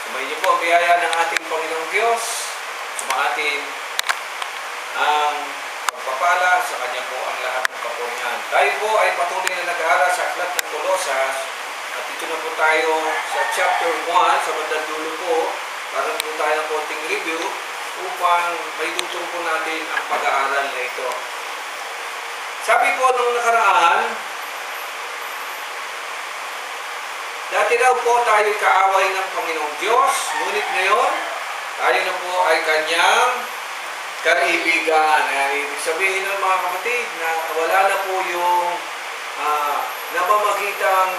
Sumayin niyo po ang biyaya ng ating Panginoong Diyos. Sumahatin ang pagpapala sa Kanya po ang lahat ng kapurihan. Tayo po ay patuloy na nag-aaral sa Aklat ng Kolosas. At dito na po tayo sa chapter 1, sa bandang dulo po. Karoon po tayo ng konting review upang may tuturo po natin ang pag-aaral na ito. Sabi po nung nakaraan, dati daw po tayo kaaway ng Panginoong Diyos, ngunit ngayon, tayo na po ay Kanyang kaibigan. Ibig sabihin ng mga kapatid na wala na po yung namamagitang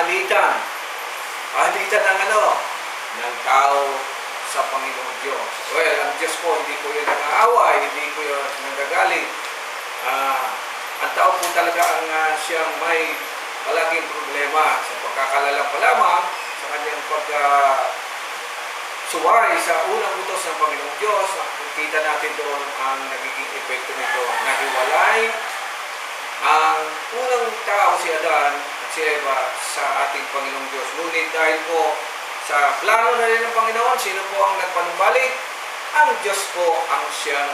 alitan. Alitan ng ano? Ng tao sa Panginoong Diyos. Well, ang Diyos po, hindi po yun nang-aaway, hindi po yun nanggagaling. Ang tao po talaga ang siyang may palaging problema sa pagkakalala pa lamang sa kanyang pag-suway sa unang utos ng Panginoong Diyos. Kita natin doon ang nagiging epekto nito. Nahiwalay ang unang tao si Adan at si Eva sa ating Panginoong Diyos. Ngunit dahil po sa plano na rin ng Panginoon, sino po ang nagpanumbalik? Ang Diyos po ang siyang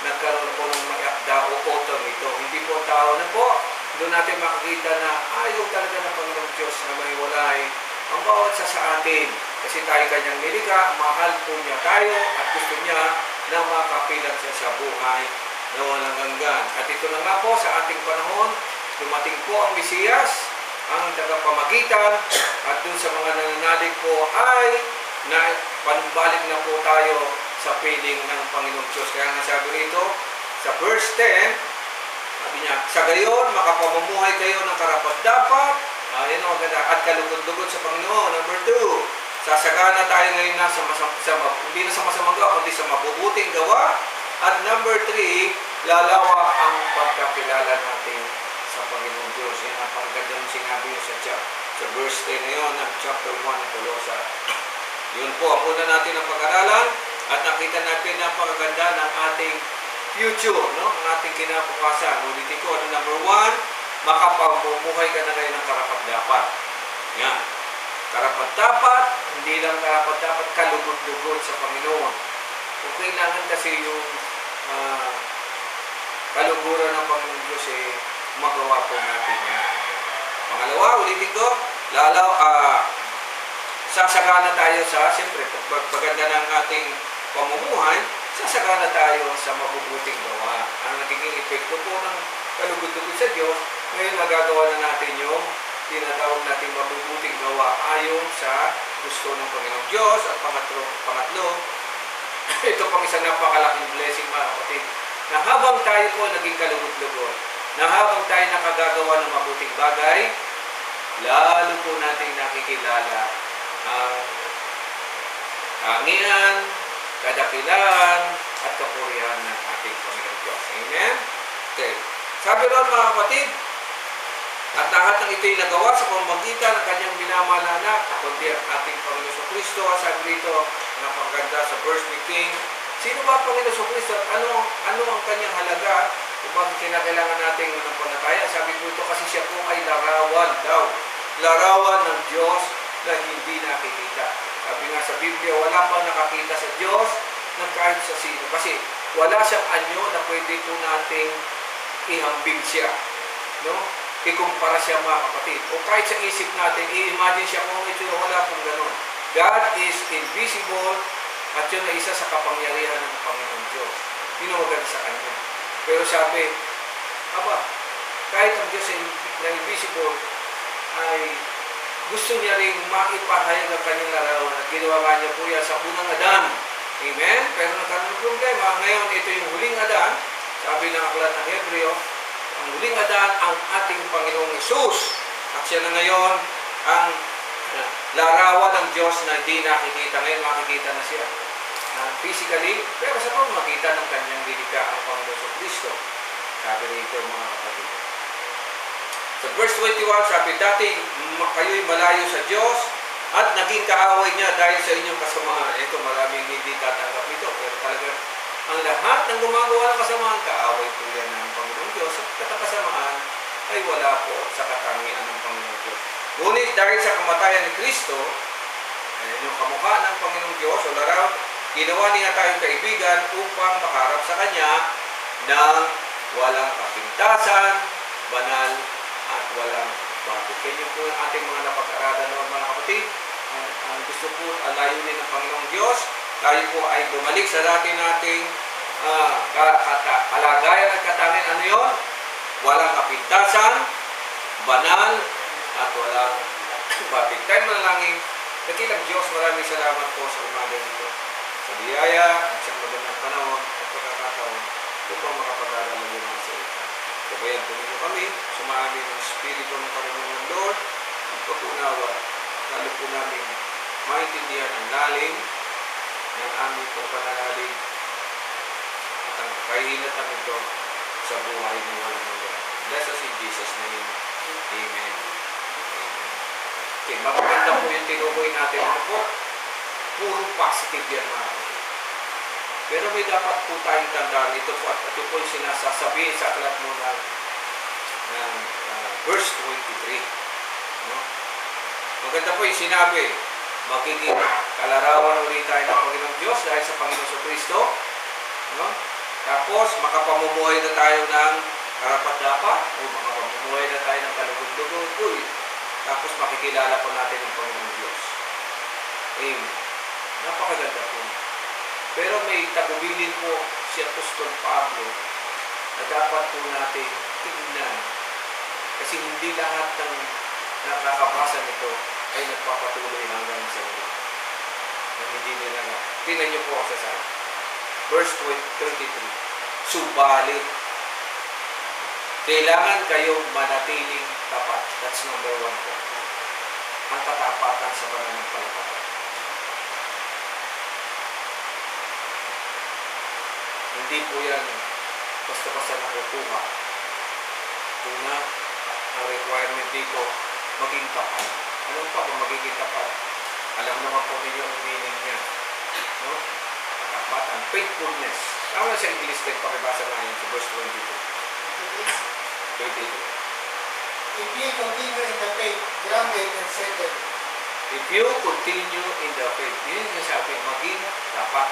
nagkaroon po ng mayakda o author nito. Hindi po tao na po. Doon natin makikita na ayaw talaga ng Panginoong Diyos na mahiwalay ang bawat sa atin. Kasi tayo Kanyang nilikha, mahal po niya tayo at gusto niya na makapilang siya sa buhay na walang hanggan. At ito na nga po sa ating panahon, dumating po ang Mesiyas, ang tagapamagitan, at dun sa mga nananalig po ay panumbalik na po tayo sa piling ng Panginoong Diyos. Kaya nga sabi rito, sa verse 10, sabi niya, sa gayon, makapamumuhay kayo ng karapat-dapat, at kalugod-lugod sa Panginoon. Number 2, sasagana tayo ngayon na hindi na sa masamang gawa, kundi sa mabubuting gawa. At number 3, lalawa ang pagkakilala natin sa Panginoong Diyos. Yan ang pagkaganda ng sinabi niya sa verse 10 na yun, ng chapter 1 ng Colossae. Yun po ang una natin ang pag-aralan at nakita natin ang pagkaganda ng ating future, no? Ang ating kinabukasan. Ulitin ko, number 1, makapagmumuhay ka na ngayon ng karapat-dapat. Yan. Karapat-dapat, hindi lang karapat-dapat, kalugod-lugod sa Panginoon. Kung kailangan kasi yung kaluguran ng Panginoon Diyos, magawa po natin yan. Pangalawa, ulitin ko, sasagana tayo sa, siyempre, pagpaganda ng ating pamumuhay, sasagana tayo sa mabubuting gawa. Ang nagiging epekto po ng kalugod-lugod sa Diyos, ngayon magagawa na natin yung tinatawag natin mabubuting gawa ayon sa gusto ng Panginoong Diyos. At pangatlo, ito pang isang napakalaking blessing mga kapatid, na habang tayo po naging kalugod-lugod, na habang tayo nakagagawa ng mabuting bagay, lalo po natin nakikilala ang kahangian, kadakilaan, at kapurihan ng ating Panginoong Diyos. Amen? Okay. Sabi doon mga kapatid, at lahat ng ito'y nagawa sa pamamagitan ng Kanyang minamahal na anak, kundi ang ating Panginoon Kristo. Sabi dito, napakaganda sa verse 15, sino ba ang Panginoon Kristo at ano ang Kanyang halaga kung bakit kinakailangan natin manampalataya? Sabi po ito kasi siya po ay larawan daw. Larawan ng Diyos na hindi nakikita. Sabi nga sa Biblia, wala pang nakakita sa Diyos ng kahit sa sino. Kasi wala siyang anyo na pwede po nating ihambing siya. No? Ikumpara siya mga kapatid. O kahit sa isip natin, i-imagine siya kung ito na wala pong ganun. God is invisible at yun ay isa sa kapangyarihan ng Panginoong Diyos. Pinuwagan sa Kanya. Pero sabi, kahit ang Diyos na invisible ay gusto niya rin maipahayag ang kanyang larawan at ginawa nga niya po yan sa unang Adan. Amen? Pero nagkaroon ng problema. Ngayon, ito yung huling Adan. Sabi ng aklat ng Hebreo, ang huling Adan ang ating Panginoong Hesus. At siya na ngayon ang larawan ng Diyos na hindi nakikita. Ngayon makikita na siya. Physically, pero sa pagmakita ng kanyang nilikha ang Panginoon Kristo. Sabi rito mga kapatid. Sa verse 21, sabi, dati kayo'y malayo sa Diyos at naging kaaway niya dahil sa inyong kasamaan. Ito, maraming hindi tatanggap ito. Pero talaga, ang lahat ng gumagawa ng kasamaan, kaaway po yan ng Panginoong Diyos. At katakasamaan ay wala po sa katangian ng Panginoong Diyos. Ngunit dahil sa kamatayan ni Kristo, Ayan yung kamukha ng Panginoong Diyos. All around, ginawa niya tayong kaibigan upang makaharap sa Kanya ng walang kapintasan, banal, at walang bakit. Kaya yun po ang ating mga napag-aralan noon, mga kapatid. Ang gusto po, ang layunin ng Panginoong Diyos, tayo po ay bumalik sa dati nating kalagayan at katangian. Ano yun? Walang kapintasan, banal, at walang bakit. Tayo manalangin, dakilang Diyos, maraming salamat po sa umaga nito. Sa biyaya at sa magandang panahon at pagkakataon upang makapag-aral ng mga salita. Gabayan po ninyo kami, sumaamin ng Espiritu ng Panginoon Lord, at pag-unawa, lalo po namin maintindihan ang lalim ng aming pong pananalig at ang kahinatan nito sa buhay ng walang hanggan. Bless us in Jesus' name. Amen. Okay, magaganda po yung tinukoy natin. Ano po? Puro positive yan, mga kapatid. Pero may dapat po tayong tandaan. Ito po yung sinasasabi sa aklat mo ng verse 23. No? Maganda po yung sinabi, magiging kalarawan ulit tayo ng Panginoong Diyos dahil sa Panginoong Kristo. No? Tapos, makapamumuhay na tayo ng karapat-dapat o makapamumuhay na tayo ng kalugod-lugod. Tapos, makikilala po natin ang Panginoong Diyos. Amen. Napakaganda po. Pero may tagubilin po si Apostol Pablo na dapat po natin tingnan. Kasi hindi lahat ng nakakabasa nito ay nagpapatuloy hanggang sa ulit. Na hindi nila na. Tingnan niyo po ako sa saan. Verse 23. Subalit, kailangan kayong manatiling tapat. That's number 1 po. Ang katapatan sa pananampalataya. Hindi po yan basta-basta nakukuha. Una, ang requirement dito, maging tapat. Ano pa kung magiging tapat? Alam naman po ninyo ang meaning niya. No? Katapatan, faithfulness. Tama sa English, pakibasa na yun sa verse 22. 22. If ye continue in the faith, grounded and settled. If you continue in the faith, yun yung sabi, maging tapat.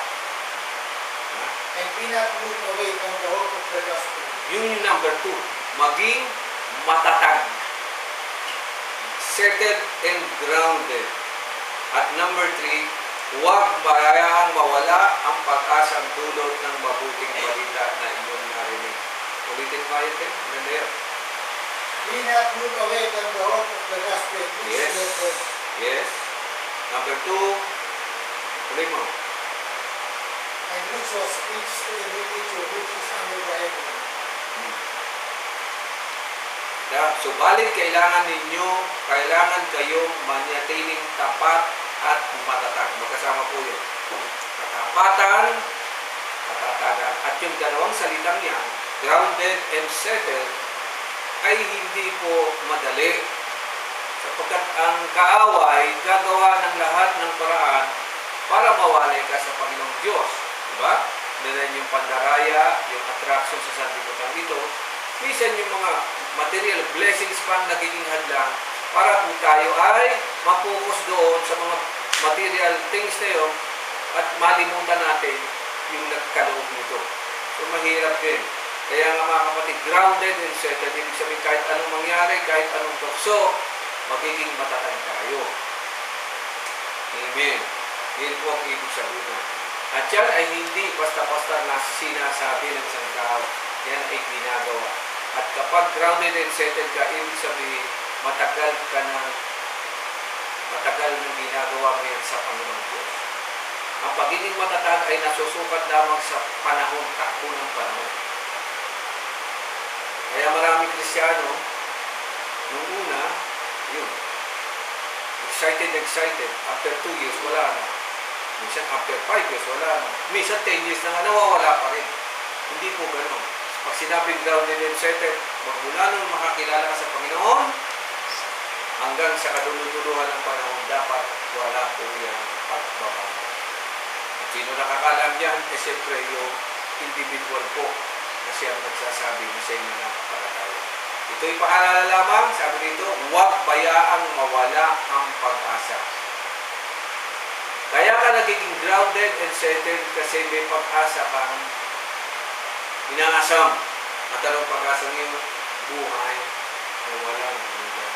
And be not moved away from the hope of the gospel. Yun yung number 2, maging matatag. Settled and grounded. At number 3, huwag bayaang mawala ang pag-asang dulot ng mabuting balita na inyong narinig. Ulitin pa yun, Ganda yun. Be not moved away from the hope of the gospel. Yes. Yes. Number 2, ulit mo. And which was preached to the creature which is under the heaven. Subalit kailangan kayong manatiling tapat at matatag. Magkasama po yun. Katapatan, katatagan. At yung dalawang salitang yan, grounded and settled, ay hindi po madali. Sapagkat ang kaaway, gagawa ng lahat ng paraan para mawalay ka sa Panginoong Diyos. Diba? Dahil yung pandaraya, yung attraction sa sanlibutan dito, minsan yung mga material blessings pang nagiging hadlang para po tayo ay mapokus doon sa mga material things na yun at malimutan natin yung nagkaloob nito. So mahirap din. Kaya nga mga kapatid, grounded and settled. Ibig sabihin kahit anong mangyari, kahit anong tukso, magiging matatag tayo. Amen. Yan po ang ibig sabihin. At yan ay hindi basta-basta na sinasabi ng isang tao. Yan ay ginagawa. At kapag grounded and settled ka, ibig sabihin, matagal nang ginagawa mo yan sa Panginoon Diyos. Ang pagiging matatag ay nasusukat lamang sa panahon, takbo ng panahon. Kaya maraming Kristiyano, nung una, yun, excited, after 2 years, wala na. Minsan after 5 years, wala na. Minsan 10 years na nga, nawawala pa rin. Hindi po gano'n. Pag sinabing grounded and settled, magmula nung makakilala ka sa Panginoon, hanggang sa kaduluduluhan ng panahon, dapat wala po yan pagbabago. At sino nakakalam yan? Eh siyempre yung individual po na siyang nagsasabi na siya yung nakapagkakaya. Ito'y paalala lamang, sabi dito, huwag bayaang mawala ang pag-asa. nagiging grounded and settled kasi may pag-asa kang inaasam. At anong pag-asa yung buhay na walang hanggan.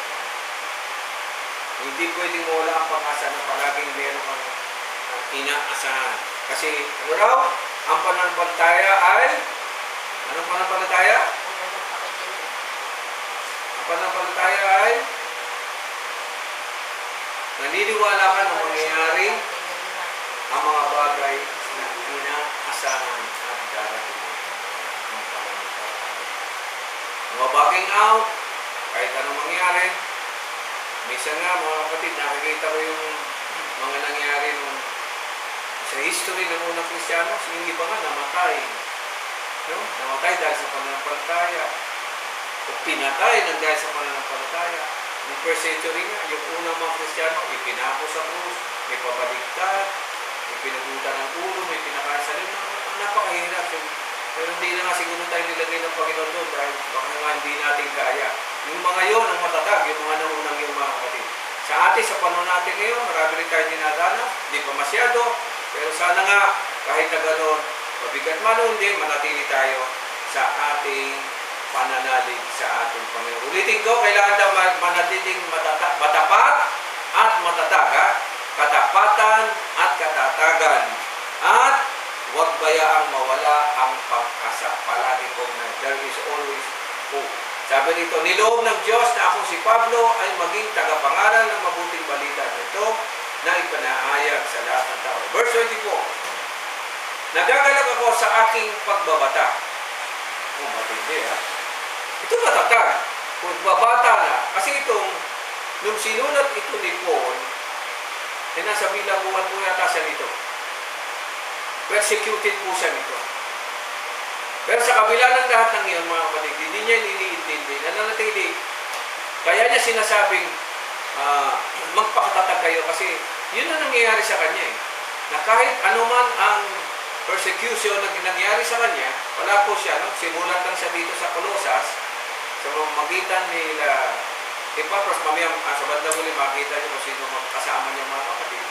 Hindi pwedeng mawala ang pag-asa na palaging meron kang inaasahan. Kasi ano raw? Ang pananampalataya ay anong pananampalataya? Ang pananampalataya ay naniniwala ka na mangyayari ang mga bagay na inaasahan at darating ang pananampalataya. Backing out, kahit anong mangyari. Minsan nga mga kapatid, nakikita ko yung mga nangyari nung sa history ng unang Kristiyano, yung iba nga namatay. No? Namatay dahil sa pananampalataya. O pinatay ng dahil sa pananampalataya. Yung first century nga, yung unang mga Kristiyano, ipinapo sa krus, may pabaligtad, may pinagutan ng ulo, may pinakain sa lima. Napakahirap. Pero hindi na nga siguro tayo nilagay ng Panginoon doon dahil baka nga hindi natin kaya. Yung mga yon ang matatag, yung mga naunang yung mga kapatid. Sa atin, sa panahon natin ngayon, marami rin tayo dinadana, hindi pa masyado, pero sana nga, kahit na gano'n, mabigat man o hindi, manatili tayo sa ating pananalig sa ating Panginoon. Ulitin ko, kailangan daw manatiling matapat at matatag, ha? Katapatan at katatagan. At huwag bayaang mawala ang pag-asa. Palagi kong na there is always hope. Sabi nito, niloob ng Diyos na akong si Pablo ay maging tagapangaral ng mabuting balita nito na ipanahayag sa lahat ng tao. Verse 24. Nagagalak ako sa aking pagbabata. Matindi, ha? Ito matatag. Kung babata na. Kasi nung sinulat ito ni Paul, ay nasa bilanguan po yata siya nito. Persecuted po siya nito. Pero sa kabila ng lahat ng iyon, mga kapatid, hindi niya iniintindi, nananatili. Kaya niya sinasabing, magpakatatag kayo kasi yun ang nangyayari sa kanya eh. Na kahit anuman ang persecution na nangyayari sa kanya, wala po siya, no? Simulat lang siya dito sa Colosas, sa magitan nila Epapras, mamaya sa bandang huli makita niyo kung sino kasama niya mga kapatid.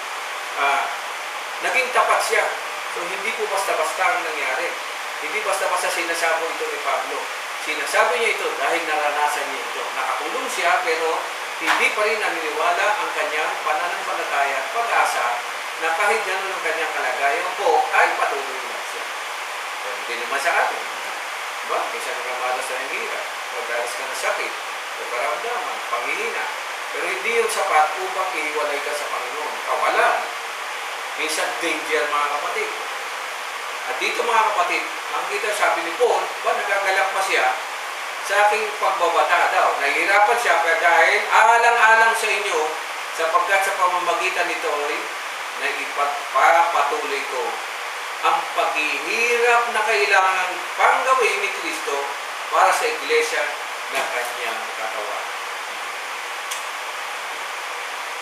Naging tapat siya. So hindi po basta-basta ang nangyari. Hindi basta-basta sinasabi ito ni Pablo. Sinasabi niya ito dahil naranasan niya ito. Nakatulong siya pero hindi pa rin naniniwala ang kanyang pananampalataya at pag-asa na kahit gano'n ang kanyang kalagayan po ay patuloy lang siya. So, hindi naman sa atin. Diba? Kaysa nagamadas na ng hirap, pagdaras ka ng sakit, o karamdaman, panghihina. Pero hindi yung sapat upang ihiwalay ka sa Panginoon. Kawalan. Minsan danger mga kapatid. At dito mga kapatid, ang kita sabi ni Paul, nagagalak pa siya sa aking pagbabata daw. Nahihirapan siya dahil alang-alang sa inyo sapagkat sa pamamagitan nito ay na ipagpapatuloy ko ang paghihirap na kailangan pang gawin ni Kristo para sa iglesia na kanyang katawan.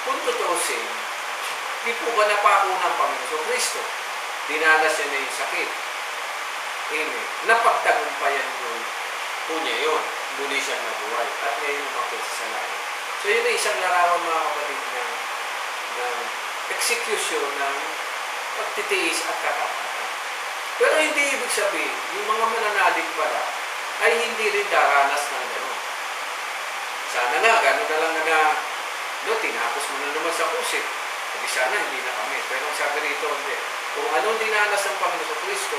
Kung tutusin, di po ba napako ng Panginoon Kristo? Dinanas siya na yung sakit. Amen. Napagtagumpayan yun. Po niya yun. Muli siyang nabuhay. At ngayon umakit sa langit. So yun ay isang larawan mga kapatid ng execution ng pagtitiis at katapatan. Pero hindi ibig sabihin, yung mga mananalig pala ay hindi rin daranas ng gano'n. Sana nga, gano'n na lang na tinapos mo na naman sa kusip. Hindi sana, hindi na kami. Pero sabi rito, hindi. Kung anong dinanas ng Panginoon sa Kristo,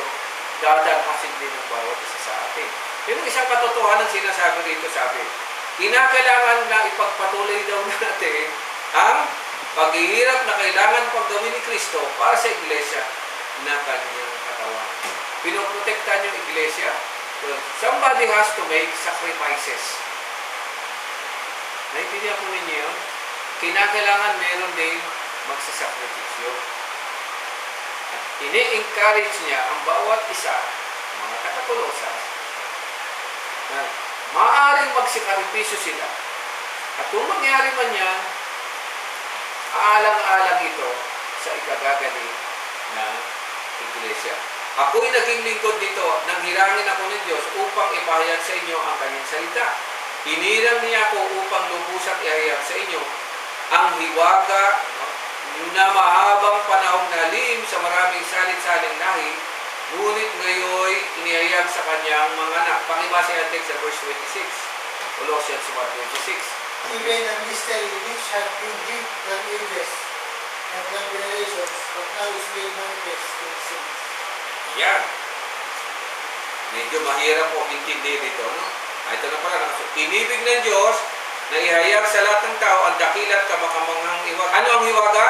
dadanasin din ng bawat isa sa atin. Yun ang isang katotohanan sinasabi rito, sabi, kinakailangan na ipagpatuloy daw natin ang paghihirap na kailangan pang gawin ni Kristo para sa iglesia na kanyang katawan. Pinoprotektan yung iglesia. Well, somebody has to make sacrifices. Naintindihan po ninyo yun? Kinakailangan meron din magsasakripisyo. At ini-encourage niya ang bawat isa, mga katakolosas, na maaaring magsakripisyo sila. At kung mangyari man yan, aalang-alang ito sa ikagagaling ng iglesia. Ako'y naging lingkod dito, nang hirangin ako ng Diyos upang ipahayag sa inyo ang kanyang salita. Hinirang niya ako upang lubusang ihayag sa inyo ang hiwaga na mahabang panahong naliw Ngunit ngayon, inihayag sa kanyang mga anak. Pakibasa natin sa verse 26. Colossians 1:26. Even a mystery which had been hid from ages and from generations, but now is made manifest to the saints. Yan. Medyo mahirap po intindihin dito, no? Ito na pala. Inibig ng Diyos na ihayag sa lahat ng tao ang dakilat kamakamanghang hiwaga. Ano ang hiwaga?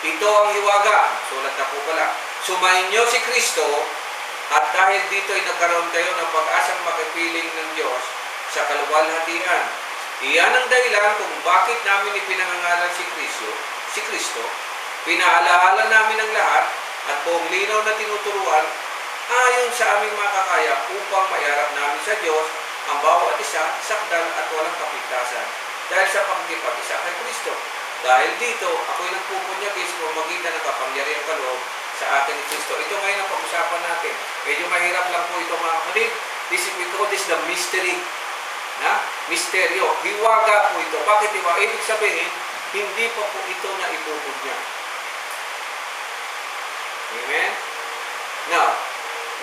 Ito ang hiwaga. Sulat na po pala. Sumainyo si Kristo at dahil dito ay nagkaroon kayo ng pag-asang makipiling ng Diyos sa kaluwalhatian. Iyan ang dahilan kung bakit namin ipinangangalan si Kristo, pinaalaala namin ang lahat at buong linaw na tinuturuan ayon sa aming makakaya upang maiharap namin sa Diyos ang bawat isa, sakdal at walang kapintasan dahil sa pagkipag-isa kay Kristo. Dahil dito, ako'y nagpupunyagis kung magitan ng kapangyarihan kaloob sa akin ni Kristo. Ito ngayon ang pag-usapan natin. Medyo mahirap lang po ito mga kapatid. We call this the mystery. Misteryo. Hiwaga po ito. Bakit hiwaga? Ibig sabihin, hindi pa po ito na ibubunyag. Amen? Now,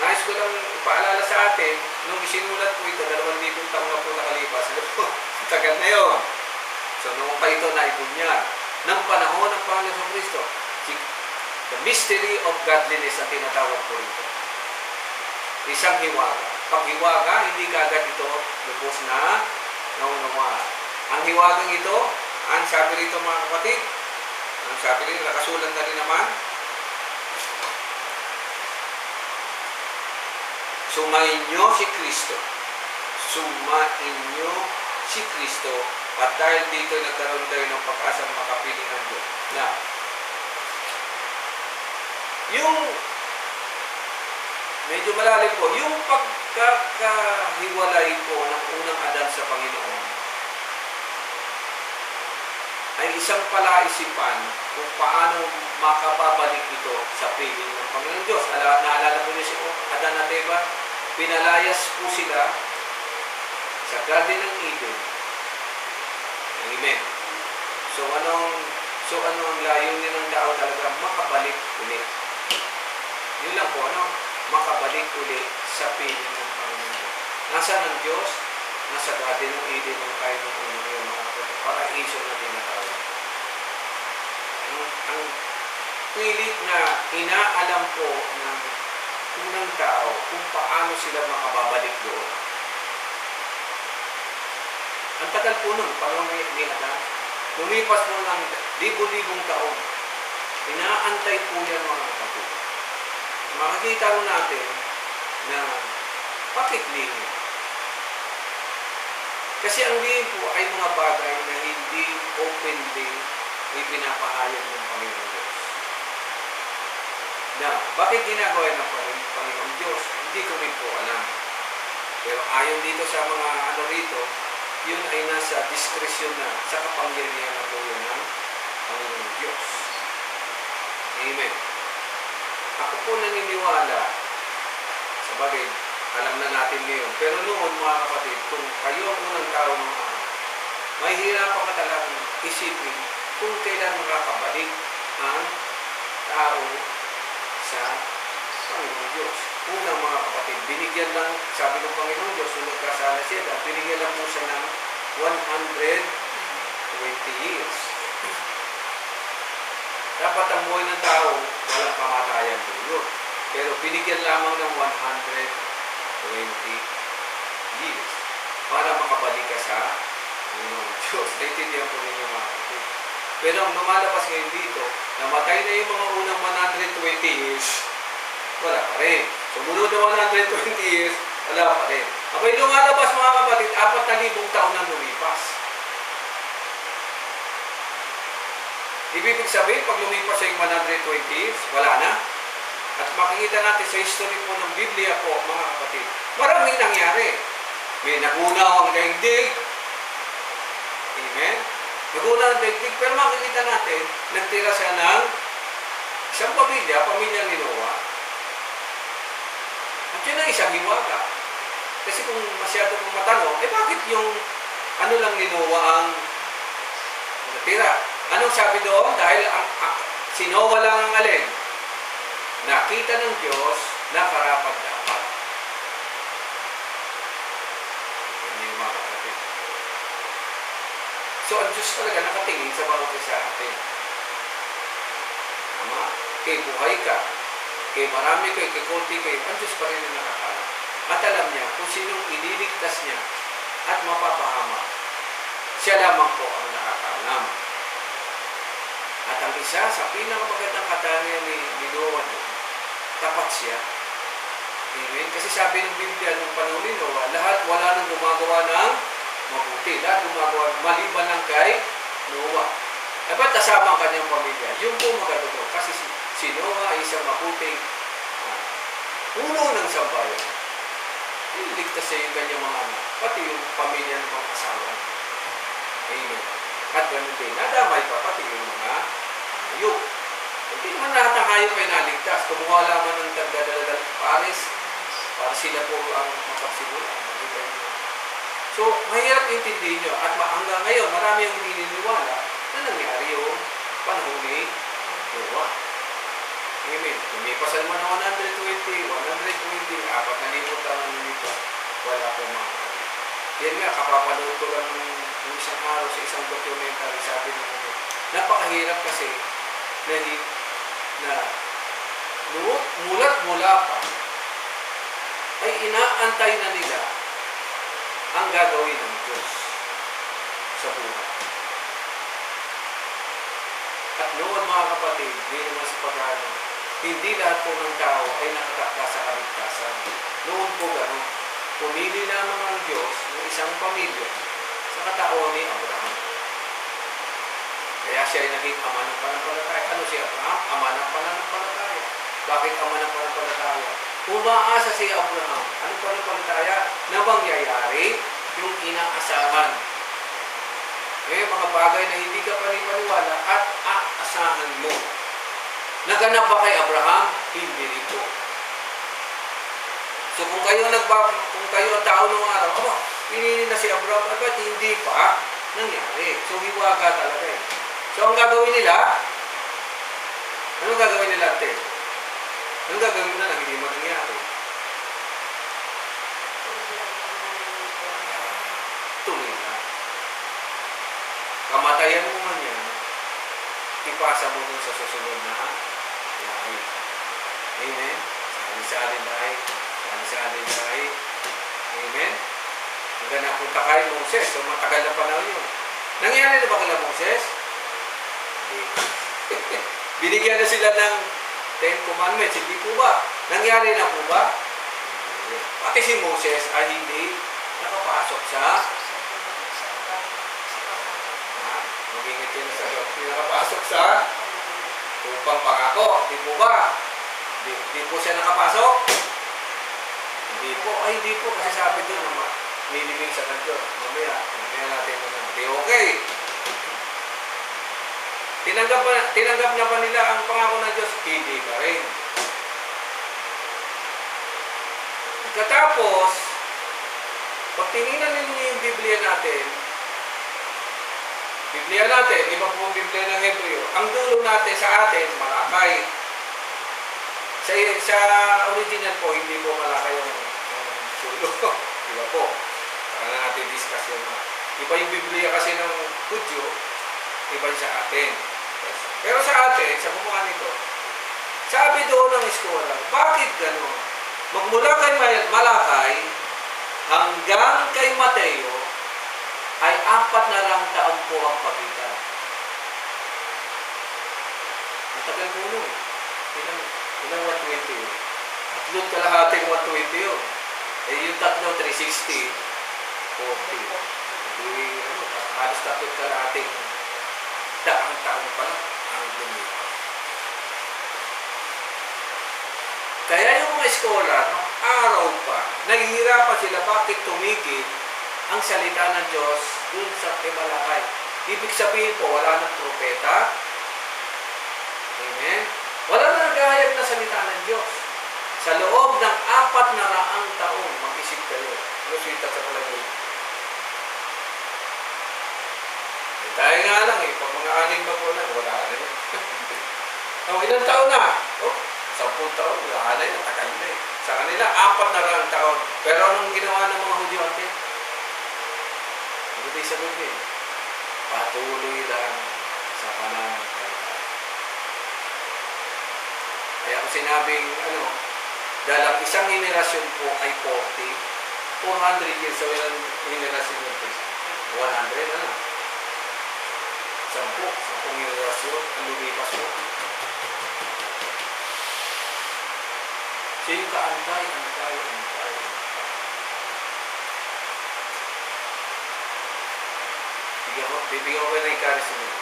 nais ko lang ipaalala sa atin, nung isinulat po ito, 2,000 taon na po nakalipas. Tagal na yun. So, noong pa ito na ibunyag. Ng panahon ng Panginoon Kristo. The mystery of godliness ang tinatawag po ito. Isang hiwaga. Pag hiwaga, hindi kagad ito lubos na naunawaan. Ang hiwagang ito, ang sabi rito mga kapatid, ang sabi rito, nakasulat na rin naman, sumainyo si Kristo. Sumainyo si Kristo. At dahil dito nagkaroon kayo ng pag-asang makapiling ng Diyos. Now, yung medyo malalim po, yung pagkakahiwalay po ng unang Adan sa Panginoon ay isang palaisipan kung paano makapabalik ito sa piling ng Panginoon Diyos. Naalala mo niyo si Adan at Eva? Pinalayas po sila sa Garden ng Eden. Amen. So ano ang layunin ng tao talaga? Makabalik ulit. Yun lang po, makabalik ulit sa piling ng Panginoon. Nasaan ang Diyos? Nasa Garden ng Eden ng kayo ng unang yung mga paraiso na tinatawag. Ang pilit na inaalam po ng unang tao kung paano sila makababalik doon. Ang tagal po nun, panahon ni Adan, lumipas mo ng libo-libong taon. Inaantay po yan mga kapatid. Makikita rin natin na bakit lihim? Kasi ang lihim po ay mga bagay na hindi openly ipinapahayag ng Panginoon Diyos. Na, bakit ginagawa ng Panginoon Diyos? Hindi ko rin po alam. Pero ayon dito sa mga rito, yun ay nasa diskresyon na sa kapangyarihan na po yun ng Panginoon Diyos. Amen. Ako po naniniwala, sa bagay, alam na natin ngayon. Pero noon, mga kapatid, kung kayo ang unang tao ng araw, mahihirapan ka talagang isipin kung kailan makakabalik ang tao sa Panginoon Diyos. Unang mga kapatid, binigyan lang, sabi ng Panginoon Diyos, nung nagkasala siya, binigyan lang po siya ng 120 years. Dapat ang buhay ng tao, walang kamatayan po yun. Pero binigyan lamang ng 120 years para makabalik ka sa Panginoon Diyos. Naintindihan po ninyo mga kapatid. Pero ang lumalabas ngayon dito, namatay na yung mga unang 120 years, wala pa rin. Sumunod na 120 years, wala pa rin. Abay lumalabas mga kapatid, 4,000 taon na lumipas. Ibig sabihin, pag lumipas sa yung 120 years, wala na. At makikita natin sa history po ng Biblia po, mga kapatid, maraming nangyari. May nagunaw ang daigdig. Amen? Nagunaw ang daigdig, pero makikita natin, nagtira siya ng isang pamilya ni Noah. At yun ang isang hiwaga. Kasi kung masyado kong matanong, bakit yung ano lang ni Noah ang natira? Anong sabi doon? Dahil si Noah lang ang alin. Nakita ng Diyos na karapat-dapat. Yan yung mga kapatid. So, ang Diyos talaga nakatingin sa bawat isa atin. Tama? Kay buhay ka, kay marami kayo, kay konti kayo, ang Diyos pa rin ang nakakaalam. At alam niya kung sinong ililigtas niya at mapapahama. Siya lamang po ang nakakaalam. At ang isa sa pinakamagandang katangian ni Noah, tapat siya. Amen? Kasi sabi ng Biblia, nung panahon ni Noah, lahat wala nang gumagawa ng mabuti. Lahat gumagawa maliban lang kay Noah. Dapat kasama ang kanyang pamilya. Yung po maganda. Kasi si Noah ay isang mabuting puno ng sambayan. Iligtas siya yung kanyang mga anak, pati yung pamilya ng mga asawa. Amen. At ganun din, nadamay pa pati yung mga hayop. Hindi naman lahat ng hayop ay naligtas. Kumuha lamang ng tagdadalagal Paris para sila po ang makapsimula. So, mahirap intindihin nyo. At hanggang ngayon, marami yung hindi niniwala na nangyari yung panahon ni Noah. Amen. Lumipas naman ng 120, 4,000 taon nito. Wala po mga. Yan nga, kapapanood ko lang ng isang araw sa isang documentary, sabi naman, napakahirap kasi na mulat mula pa ay inaantay na nila ang gagawin ng Diyos sa buhay. At noon mga kapatid, hindi naman sa pag-ano, hindi lahat po ng tao ay nakatakda sa kaligtasan. Noon po gano'n. Pumili lamang ang Diyos ng isang pamilya sa katauhan ni Abraham. Kaya siya ay naging ama ng pananampalataya. Ano si Abraham? Ama ng pananampalataya. Bakit ama ng pananampalataya? Umaasa si Abraham. Anong pananampalataya? Na mangyayari yung inaasahan. Mga bagay na hindi ka panipaniwala at aasahan mo. Naganap ba kay Abraham? Hindi rito. So kung kayo ang tao ng araw, pinili na si Abraham, ba't hindi pa nangyari? So hiwaga talaga eh. So ang gagawin nila, anong gagawin nila ate? Anong gagawin nila na hindi mo nangyari? Tuloy na. Kamatayan mo man yan, ipasa mo dun sa susunod na lahi. Amen? Sali-sali lahi. Sali-sali lahi. Amen? Hanggang napunta kay Moses, so matagal na panahon yun. Nangyari na ba kala Moses? Binigyan na sila ng 10 Commandments, hindi po ba? Nangyari na po ba? Pati si Moses ay hindi nakapasok sa magingit yun sa Diyos. Hindi nakapasok sa upang pangako. Di po ba? Di po siya nakapasok? Hindi po. Ay, hindi po. Kasi sabi doon naman, nilibing sa Diyos. Mamaya natin naman. Di okay. Tinanggap na ba nila ang pangako ng Diyos? Hindi pa rin. Katapos, pag tinignan ninyo yung Biblia natin, iba po ang Biblia ng Hebreo, ang dulo natin sa atin, Malakay. Sa original po, hindi po Malakay yung dulo. Iba po. Para na natin discuss yun. Iba yung Biblia kasi ng Hudyo, iba yung sa atin. Pero sa atin, sa bumukan nito, sabi doon ng eskola, bakit gano'n? Magmula kay Malakay hanggang kay Mateo ay 4 taon po ang pagitan. Ang tagal po nun. Ilang 120 yun? Tatlong kalahating 120 yun. Yung tatlo, 360, 40. Halos tatlong kalahating daang taon pala ang lumipas. Kaya yung mga eskolar, araw pa, naghihirapan sila bakit tumigil ang salita ng Diyos dun sa Malakay. Ibig sabihin po, wala ng propeta. Amen? Wala na naghahayag na salita ng Diyos. Sa loob ng 400 taon, mag-isip kayo. Ano sita sa palagay? Tayo nga lang eh, pag mga 6 na po na, wala na yun. Ilang taon na? 10 taon, wala na, tagal na eh. Sa kanila, 400 taon. Pero anong ginawa ng mga Hudyo ate? Ano tayo sabihin? Patuloy lang sa pananampalataya. Kaya kung sinabing, dahil ang isang henerasyon po ay 400 years, so ilang henerasyon yun po? 100, ano? 10 henerasyon, ang lumipas po. So yung kaantay. Bibigyan ko kayo ng encouragement.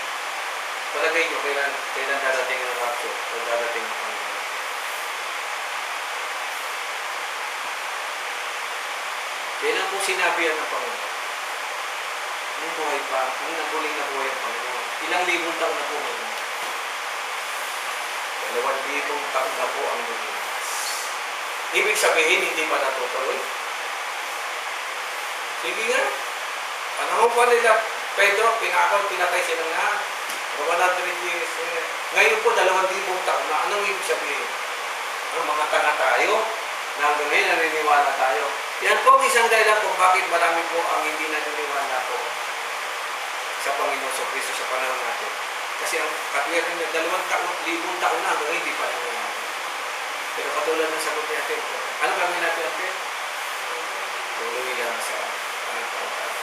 Palagay nyo, kailan darating ang rapture o darating ang Panginoon. Kailan po sinabi yan ng Panginoon? Nung buhay pa, nung nabuling na buhay ang Panginoon. Ilang libong taon na po ngayon? 2,000 taon na po ang lumipas. Ibig sabihin, hindi pa natutuloy? Sige nga. Panahon pa nila, Pedro, pinatay silang lahat. 100 years. Ngayon po, 2,000 taon na. Anong ibig sabihin? Ang mga tanga tayo, na hanggang ngayon naniniwala tayo. Yan po ang isang dahilan kung bakit marami po ang hindi naniniwala po sa Panginoon sa Kristo sa panahon natin. Kasi ang katwiran niya, 2,000 taon na hanggang hindi pa naniniwala. Pero katulad ng sagot niya natin, ano gagawin natin natin? Tuloy lang sa pananampalataya.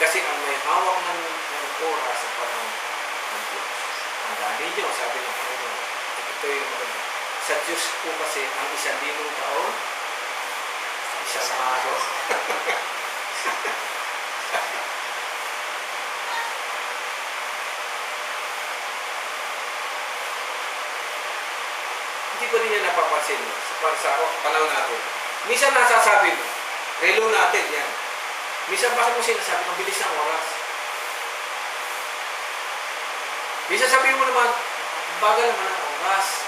Kasi ang may hawak ng oras sa panahon ng Diyos. Ang dami niyo, sabi ng Panginoon. Ito yung maganda. Sa Diyos po kasi ang 1,000 taon, isang araw. Hindi ko rin niya napapansin sa panahon natin. Minsan nasasabi mo, relo natin yan. Minsan bakit mo sinasabi, ang bilis ng oras. Minsan sabihin mo naman, bagal naman ang oras.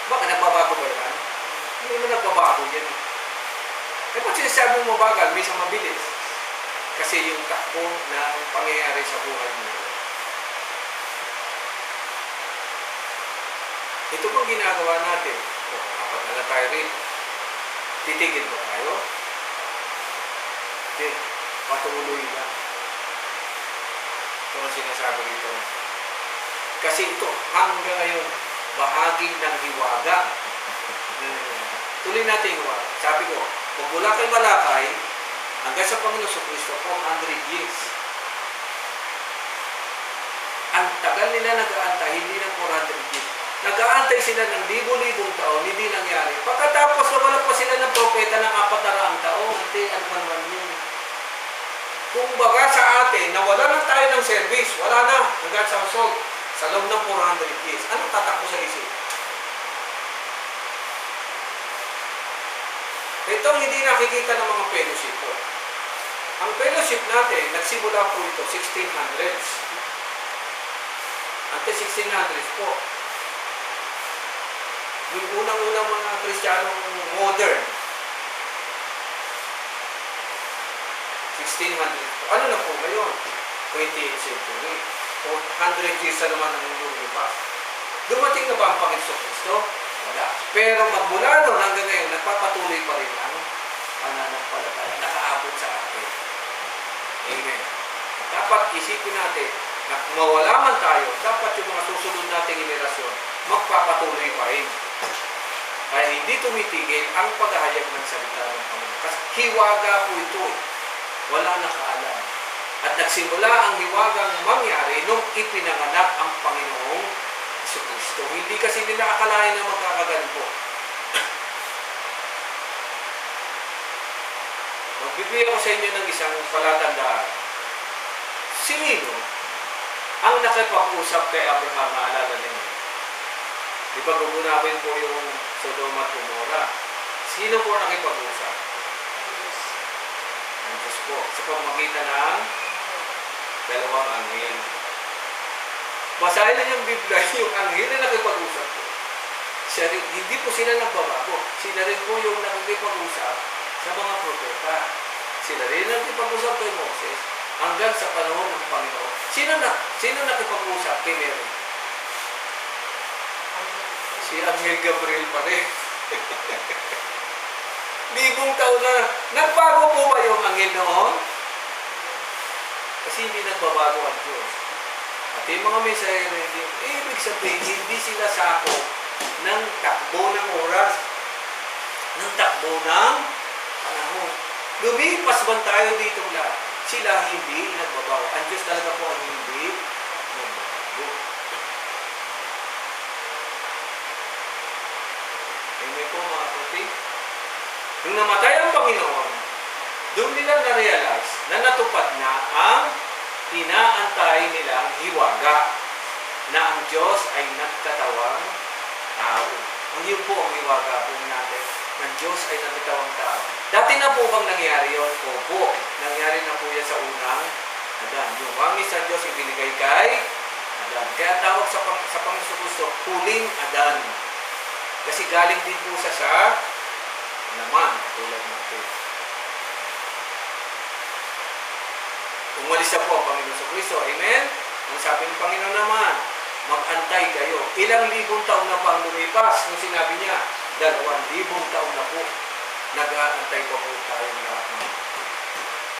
Bakit nagbabago ba yan? Hindi mo nagbabago yan. Eh pag sinasabi mo bagal, minsan mabilis. Kasi yung takbo na pangyayari sa buhay mo. Ito pong ginagawa natin. Apat na tayo rin. Titigil ba tayo? Hindi. Patuloy lang. Ito ang sinasabi dito. Kasi ito, hanggang ngayon, bahagi ng hiwaga. Tuloy natin hiwaga. Sabi ko, kung mula kay Malakay, hanggang sa Panginoon sa Kristo, 400 years. Ang tagal nila nag-aantay, hindi ng 400 years. Nag-aantay sila ng libo-libong taon, hindi nangyari. Pagkatapos, nawala pa sila ng propeta ng 400 taon. Hindi, ano ba naman yun? Kung baga sa atin, nawala na tayo ng service, wala na, hanggang sa usog, sa loob ng 400 years. Anong tatakbo sa isip? Ito ang hindi nakikita ng mga fellowship po. Ang fellowship natin, nagsimula po ito, 1600s. Ante 1600s po. Yung unang-unang mga Kristiyanong modern, 1600s po. Ano na po ngayon? 20th century. 100 years na naman ang lumipas. Dumating na ba ang Panginoon Kristo? Wala. Pero magmula noon hanggang ngayon, nagpapatuloy pa rin ang pananampalataya. Nakaabot sa atin. Amen. Dapat isipin natin na kung mawala man tayo, dapat yung mga susunod nating henerasyon, magpapatuloy pa rin. Kaya hindi tumitigil ang paghahayag ng salita ng Panginoon. Kasi hiwaga po ito. Wala nakaalam. At nagsimula ang hiwagang mangyari nung ipinanganak ang Panginoong Kristo. Hindi kasi nila akalain na magkakaganito. Magbibigay ako sa inyo ng isang palatandaan. Sino ang nakipag-usap kay Abraham, maalala ninyo? Di ba gumunawin po yung Sodoma at Gomorrah? Sino po nakipag-usap? Ang Diyos po. Sa pamamagitan ng dalawang anghel. Basahin na yung Biblia, yung anghel na nakipag-usap po. Hindi po sila nagbabago. Sila rin po yung nakipag-usap sa mga propeta. Sila rin nakipag-usap kay Moses hanggang sa panahon ng Panginoon. Sino nakipag-usap kay Mary? Si si Angel Gabriel pa rin. Libong taon na. Nagbago po ba yung angel noon? Kasi hindi nagbabago ang Diyos. At yung mga mensahero, ibig sabihin, hindi sila sakop ng takbo ng oras, ng takbo ng panahon. Lumipas man tayo dito lahat, sila hindi nagbabago. Ang Diyos talaga po ang hindi nagbabago. Amen po mga kapatid. Nung namatay ang Panginoon, doon nila na-realize na natupad na ang inaantay nilang hiwaga na ang Diyos ay nagkatawang tao. Ang yun po ang hiwaga po natin. Ang Diyos ay nagkatawang tao. Dati na po bang nangyari yun? Opo. Nangyari na po yan sa unang Adan. Yung wangis sa Diyos ibinigay kay Adan. Kaya tawag sa Panginoon Kristo, huling Adan. Kasi galing din po sa naman, tulad natin. Umalis na po ang Panginoon sa Kristo. Amen? Ang sabi ng Panginoon naman, mag-antay kayo. Ilang libong taon na pa ang lumipas nung sinabi niya, 2,000 taon na po. Nag-aantay pa po tayo ng lahat.